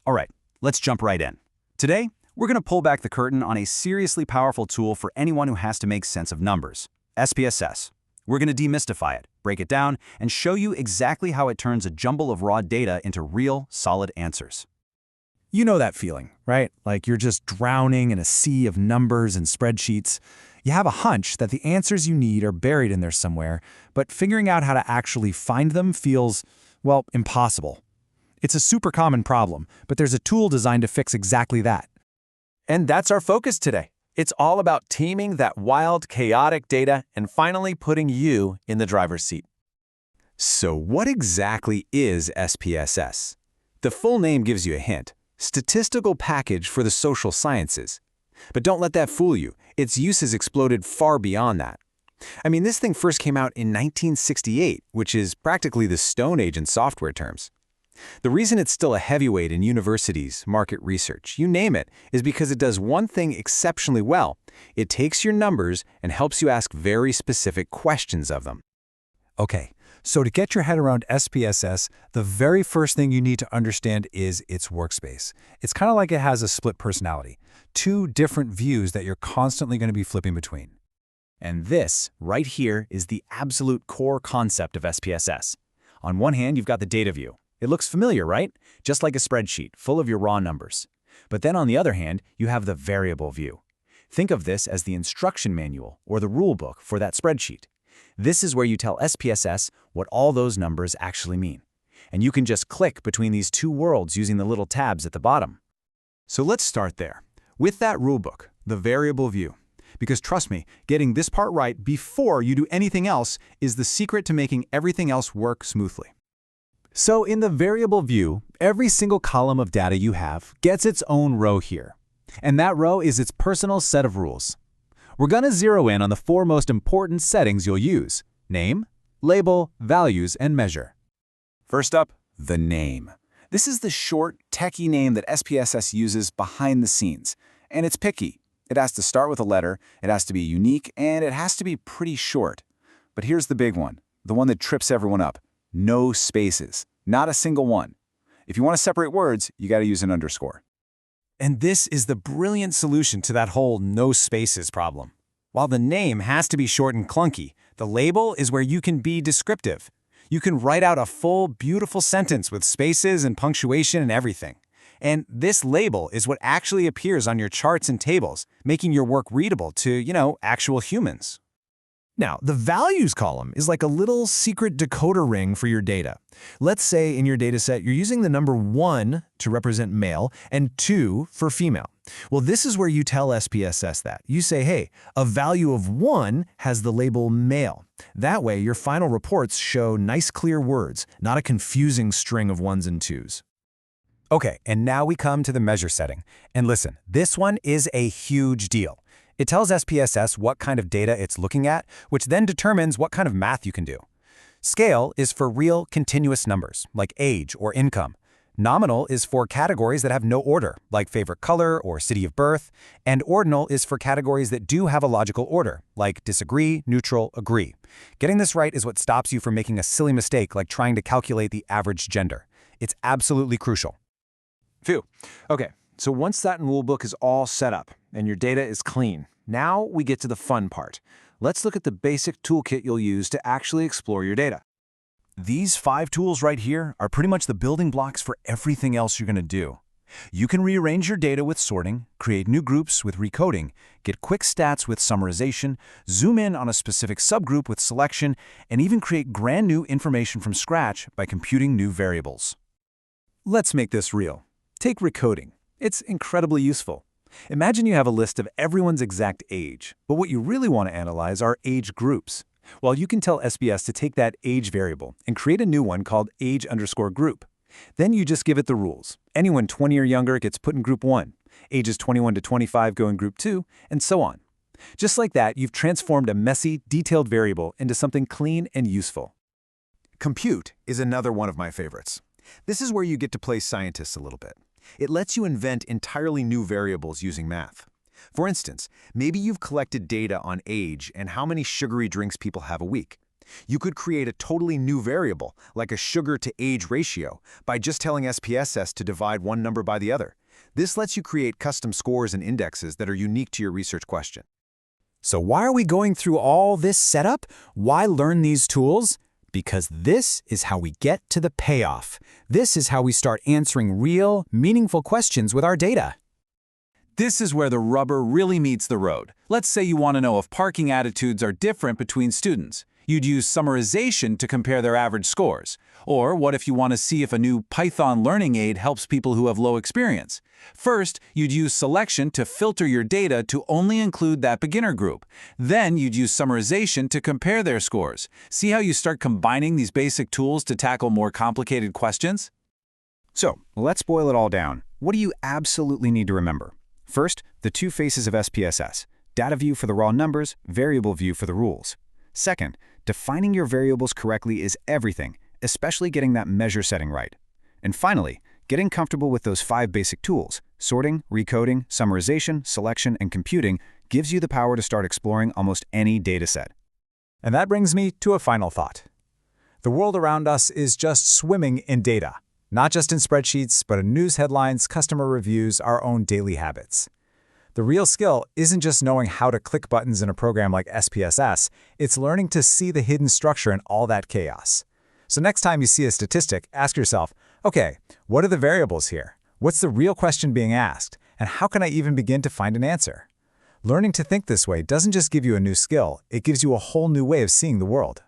All right, let's jump right in. Today, we're going to pull back the curtain on a seriously powerful tool for anyone who has to make sense of numbers, SPSS. We're going to demystify it, break it down, and show you exactly how it turns a jumble of raw data into real, solid answers. You know that feeling, right? Like you're just drowning in a sea of numbers and spreadsheets. You have a hunch that the answers you need are buried in there somewhere, but figuring out how to actually find them feels, well, impossible. It's a super common problem, but there's a tool designed to fix exactly that. And that's our focus today. It's all about teaming that wild, chaotic data and finally putting you in the driver's seat. So what exactly is SPSS? The full name gives you a hint. Statistical Package for the Social Sciences. But don't let that fool you. Its use has exploded far beyond that. I mean, this thing first came out in 1968, which is practically the Stone Age in software terms. The reason it's still a heavyweight in universities, market research, you name it, is because it does one thing exceptionally well. It takes your numbers and helps you ask very specific questions of them. Okay, so to get your head around SPSS, the very first thing you need to understand is its workspace. It's kind of like it has a split personality, two different views that you're constantly going to be flipping between. And this, right here, is the absolute core concept of SPSS. On one hand, you've got the data view. It looks familiar, right? Just like a spreadsheet, full of your raw numbers. But then on the other hand, you have the variable view. Think of this as the instruction manual or the rule book for that spreadsheet. This is where you tell SPSS what all those numbers actually mean. And you can just click between these two worlds using the little tabs at the bottom. So let's start there, with that rulebook, the variable view. Because trust me, getting this part right before you do anything else is the secret to making everything else work smoothly. So in the variable view, every single column of data you have gets its own row here. And that row is its personal set of rules. We're going to zero in on the four most important settings you'll use: name, label, values, and measure. First up, the name. This is the short, techie name that SPSS uses behind the scenes. And it's picky. It has to start with a letter, it has to be unique, and it has to be pretty short. But here's the big one, the one that trips everyone up. No spaces. Not a single one. If you want to separate words, you got to use an underscore. And this is the brilliant solution to that whole no spaces problem. While the name has to be short and clunky, the label is where you can be descriptive. You can write out a full, beautiful sentence with spaces and punctuation and everything. And this label is what actually appears on your charts and tables, making your work readable to, actual humans. Now, the values column is like a little secret decoder ring for your data. Let's say in your dataset you're using the number 1 to represent male and 2 for female. Well, this is where you tell SPSS that. You say, hey, a value of 1 has the label male. That way, your final reports show nice clear words, not a confusing string of 1s and 2s. Okay, and now we come to the measure setting. And listen, this one is a huge deal. It tells SPSS what kind of data it's looking at, which then determines what kind of math you can do. Scale is for real, continuous numbers, like age or income. Nominal is for categories that have no order, like favorite color or city of birth. And ordinal is for categories that do have a logical order, like disagree, neutral, agree. Getting this right is what stops you from making a silly mistake like trying to calculate the average gender. It's absolutely crucial. Phew. Okay. So once that rulebook is all set up and your data is clean, now we get to the fun part. Let's look at the basic toolkit you'll use to actually explore your data. These 5 tools right here are pretty much the building blocks for everything else you're going to do. You can rearrange your data with sorting, create new groups with recoding, get quick stats with summarization, zoom in on a specific subgroup with selection, and even create brand new information from scratch by computing new variables. Let's make this real. Take recoding. It's incredibly useful. Imagine you have a list of everyone's exact age, but what you really want to analyze are age groups. Well, you can tell SBS to take that age variable and create a new one called age_group. Then you just give it the rules. Anyone 20 or younger gets put in group 1, ages 21 to 25 go in group 2, and so on. Just like that, you've transformed a messy, detailed variable into something clean and useful. Compute is another one of my favorites. This is where you get to play scientist a little bit. It lets you invent entirely new variables using math. For instance, maybe you've collected data on age and how many sugary drinks people have a week. You could create a totally new variable, like a sugar-to-age ratio, by just telling SPSS to divide one number by the other. This lets you create custom scores and indexes that are unique to your research question. So why are we going through all this setup? Why learn these tools? Because this is how we get to the payoff. This is how we start answering real, meaningful questions with our data. This is where the rubber really meets the road. Let's say you want to know if parking attitudes are different between students. You'd use summarization to compare their average scores. Or what if you want to see if a new Python learning aid helps people who have low experience? First, you'd use selection to filter your data to only include that beginner group. Then you'd use summarization to compare their scores. See how you start combining these basic tools to tackle more complicated questions? So, let's boil it all down. What do you absolutely need to remember? First, the two faces of SPSS: data view for the raw numbers, variable view for the rules. Second, defining your variables correctly is everything, especially getting that measure setting right. And finally, getting comfortable with those 5 basic tools: sorting, recoding, summarization, selection, and computing gives you the power to start exploring almost any dataset. And that brings me to a final thought. The world around us is just swimming in data. Not just in spreadsheets, but in news headlines, customer reviews, our own daily habits. The real skill isn't just knowing how to click buttons in a program like SPSS, it's learning to see the hidden structure in all that chaos. So next time you see a statistic, ask yourself, okay, what are the variables here? What's the real question being asked? And how can I even begin to find an answer? Learning to think this way doesn't just give you a new skill, it gives you a whole new way of seeing the world.